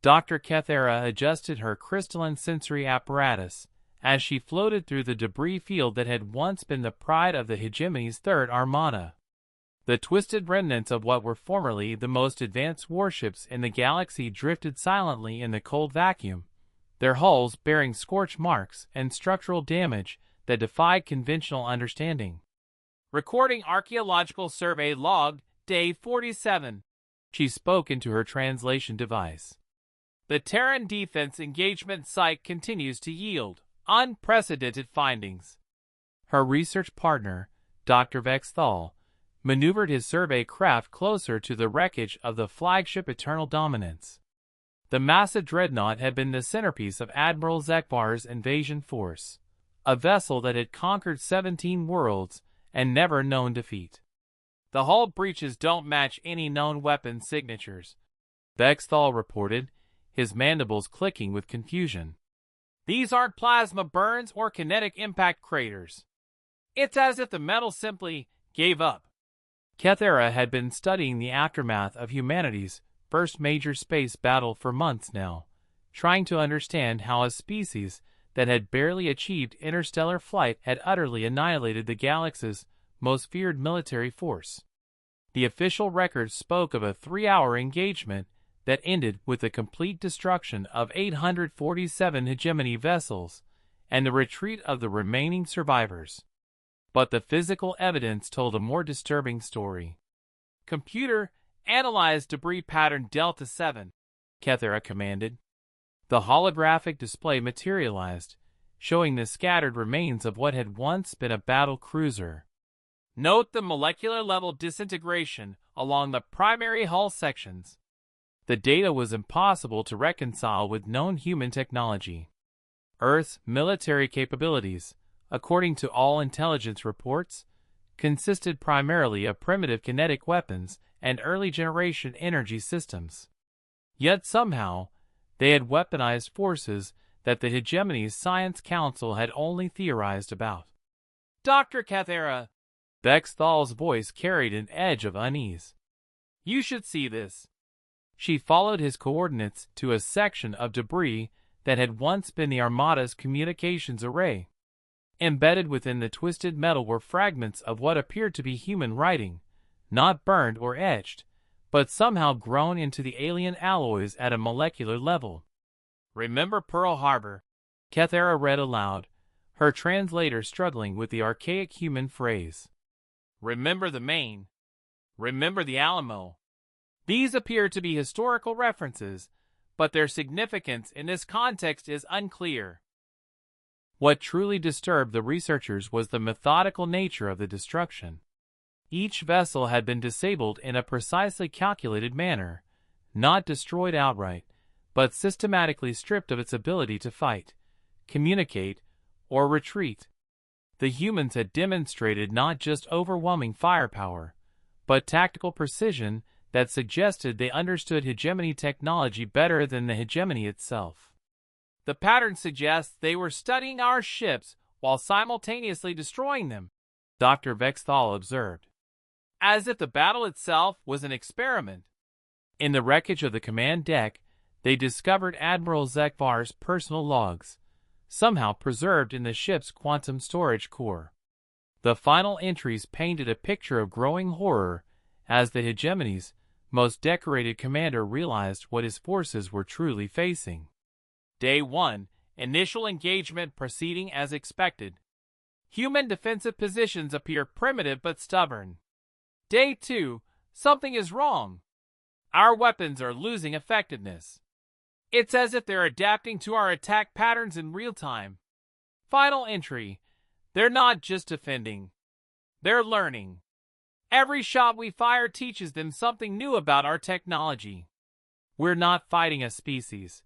Dr. Kethera adjusted her crystalline sensory apparatus as she floated through the debris field that had once been the pride of the hegemony's Third Armada. The twisted remnants of what were formerly the most advanced warships in the galaxy drifted silently in the cold vacuum, their hulls bearing scorch marks and structural damage that defied conventional understanding. Recording Archaeological Survey Log, Day 47. She spoke into her translation device. The Terran Defense Engagement Site continues to yield unprecedented findings. Her research partner, Dr. Vexthal, maneuvered his survey craft closer to the wreckage of the flagship Eternal Dominance. The massive dreadnought had been the centerpiece of Admiral Zekvar's invasion force, a vessel that had conquered 17 worlds and never known defeat. The hull breaches don't match any known weapon signatures, Vexthal reported, his mandibles clicking with confusion. These aren't plasma burns or kinetic impact craters. It's as if the metal simply gave up. Kethera had been studying the aftermath of humanity's first major space battle for months now, trying to understand how a species that had barely achieved interstellar flight had utterly annihilated the galaxy's most feared military force. The official records spoke of a 3-hour engagement that ended with the complete destruction of 847 hegemony vessels and the retreat of the remaining survivors. But the physical evidence told a more disturbing story. Computer, analyze debris pattern Delta 7, Kethera commanded. The holographic display materialized, showing the scattered remains of what had once been a battle cruiser. Note the molecular-level disintegration along the primary hull sections. The data was impossible to reconcile with known human technology. Earth's military capabilities, according to all intelligence reports, consisted primarily of primitive kinetic weapons and early-generation energy systems. Yet somehow, they had weaponized forces that the hegemony's Science Council had only theorized about. Dr. Kethera, Vexthal's voice carried an edge of unease. You should see this. She followed his coordinates to a section of debris that had once been the Armada's communications array. Embedded within the twisted metal were fragments of what appeared to be human writing, not burned or etched, but somehow grown into the alien alloys at a molecular level. Remember Pearl Harbor, Kethera read aloud, her translator struggling with the archaic human phrase. Remember the Maine. Remember the Alamo. These appear to be historical references, but their significance in this context is unclear. What truly disturbed the researchers was the methodical nature of the destruction. Each vessel had been disabled in a precisely calculated manner, not destroyed outright, but systematically stripped of its ability to fight, communicate, or retreat. The humans had demonstrated not just overwhelming firepower, but tactical precision that suggested they understood hegemony technology better than the hegemony itself. The pattern suggests they were studying our ships while simultaneously destroying them, Dr. Vexthal observed. As if the battle itself was an experiment. In the wreckage of the command deck, they discovered Admiral Zekvar's personal logs, somehow preserved in the ship's quantum storage core. The final entries painted a picture of growing horror as the hegemony's most decorated commander realized what his forces were truly facing. Day 1, initial engagement proceeding as expected. Human defensive positions appear primitive but stubborn. Day 2, something is wrong. Our weapons are losing effectiveness. It's as if they're adapting to our attack patterns in real time. Final entry, they're not just defending. They're learning. Every shot we fire teaches them something new about our technology. We're not fighting a species.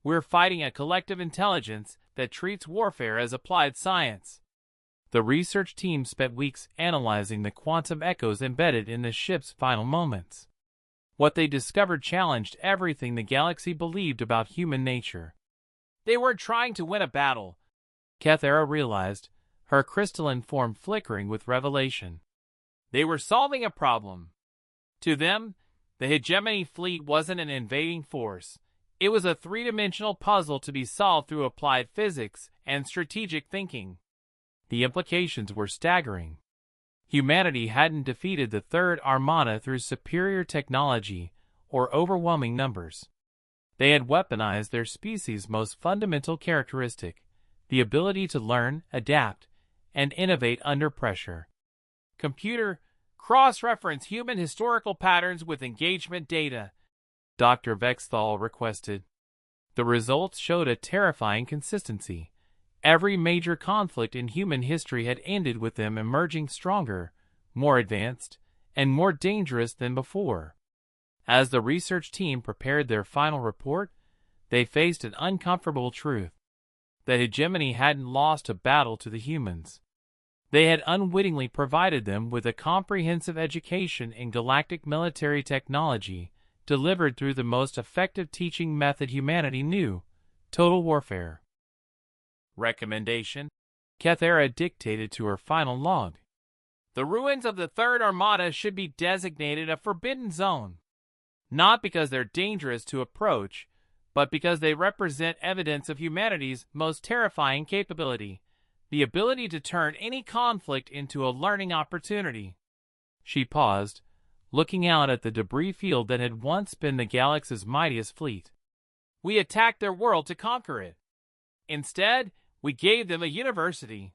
We're fighting a collective intelligence that treats warfare as applied science. The research team spent weeks analyzing the quantum echoes embedded in the ship's final moments. What they discovered challenged everything the galaxy believed about human nature. They weren't trying to win a battle, Kethera realized, her crystalline form flickering with revelation. They were solving a problem. To them, the hegemony fleet wasn't an invading force. It was a three-dimensional puzzle to be solved through applied physics and strategic thinking. The implications were staggering. Humanity hadn't defeated the Third Armada through superior technology or overwhelming numbers. They had weaponized their species' most fundamental characteristic, the ability to learn, adapt, and innovate under pressure. Computer, cross-reference human historical patterns with engagement data, Dr. Vexthal requested. The results showed a terrifying consistency. Every major conflict in human history had ended with them emerging stronger, more advanced, and more dangerous than before. As the research team prepared their final report, they faced an uncomfortable truth. The hegemony hadn't lost a battle to the humans. They had unwittingly provided them with a comprehensive education in galactic military technology delivered through the most effective teaching method humanity knew, total warfare. Recommendation: Kethera dictated to her final log. The ruins of the Third Armada should be designated a forbidden zone. Not because they're dangerous to approach, but because they represent evidence of humanity's most terrifying capability, the ability to turn any conflict into a learning opportunity. She paused, looking out at the debris field that had once been the galaxy's mightiest fleet. We attacked their world to conquer it. Instead, we gave them a university.